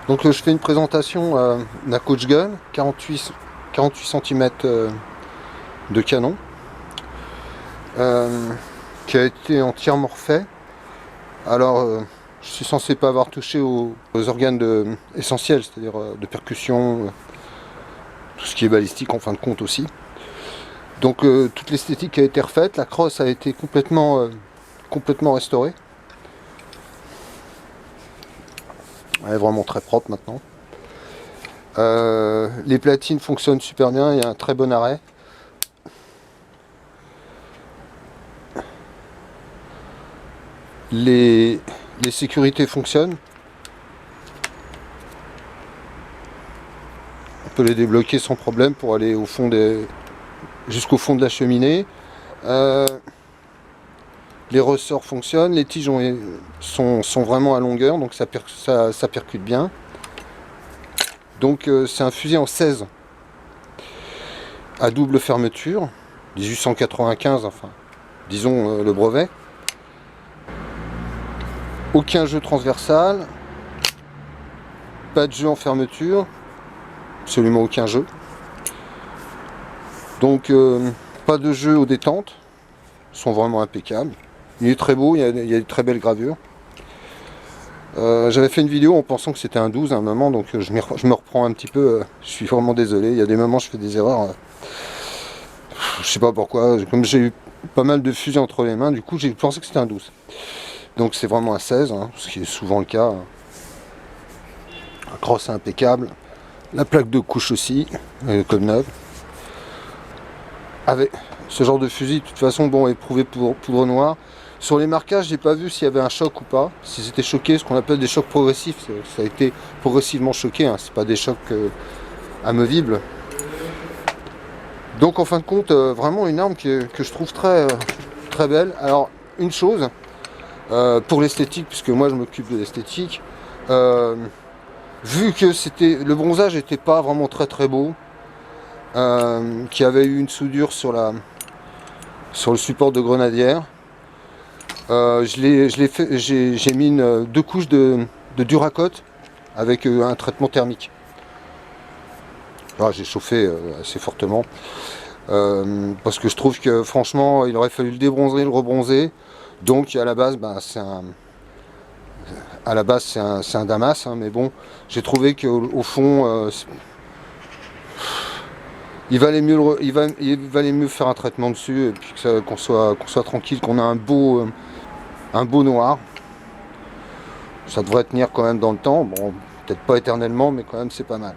Donc je fais une présentation d'un coach gun, 48 cm de canon, qui a été entièrement refait. Alors je suis censé pas avoir touché aux organes essentiels, c'est-à-dire de percussion, tout ce qui est balistique en fin de compte aussi. Donc toute l'esthétique a été refaite, la crosse a été complètement restaurée. Elle est vraiment très propre maintenant. Les platines fonctionnent super bien, il y a un très bon arrêt. Les sécurités fonctionnent. On peut les débloquer sans problème pour aller au fond jusqu'au fond de la cheminée. Les ressorts fonctionnent, les tiges sont vraiment à longueur, donc ça percute bien. Donc c'est un fusil en 16 à double fermeture, 1895, enfin, disons le brevet. Aucun jeu transversal, pas de jeu en fermeture, absolument aucun jeu. Donc pas de jeu aux détentes, sont vraiment impeccables. Il est très beau, il y a de très belles gravures. J'avais fait une vidéo en pensant que c'était un 12 à un moment, donc je me reprends un petit peu. Je suis vraiment désolé, il y a des moments je fais des erreurs. Je sais pas pourquoi, comme j'ai eu pas mal de fusils entre les mains, du coup j'ai pensé que c'était un 12. Donc c'est vraiment un 16, hein, ce qui est souvent le cas. La crosse est impeccable, la plaque de couche aussi, comme neuve. Avec ce genre de fusil, de toute façon, bon, éprouvé pour poudre noire. Sur les marquages, j'ai pas vu s'il y avait un choc ou pas. Si c'était choqué, ce qu'on appelle des chocs progressifs, ça a été progressivement choqué, hein, c'est pas des chocs amovibles. Donc en fin de compte, vraiment une arme que je trouve très belle. Alors une chose, pour l'esthétique, puisque moi je m'occupe de l'esthétique, vu que le bronzage n'était pas vraiment très beau, qu'il y avait eu une soudure sur le support de grenadière, j'ai mis deux couches de Duracote avec un traitement thermique. Alors, j'ai chauffé assez fortement parce que je trouve que franchement il aurait fallu le débronzer, le rebronzer. Donc à la base, c'est un Damas, hein, mais bon, j'ai trouvé qu'au fond il valait mieux faire un traitement dessus et puis qu'on soit tranquille, qu'on a un beau noir. Ça devrait tenir quand même dans le temps, bon, peut-être pas éternellement, mais quand même c'est pas mal.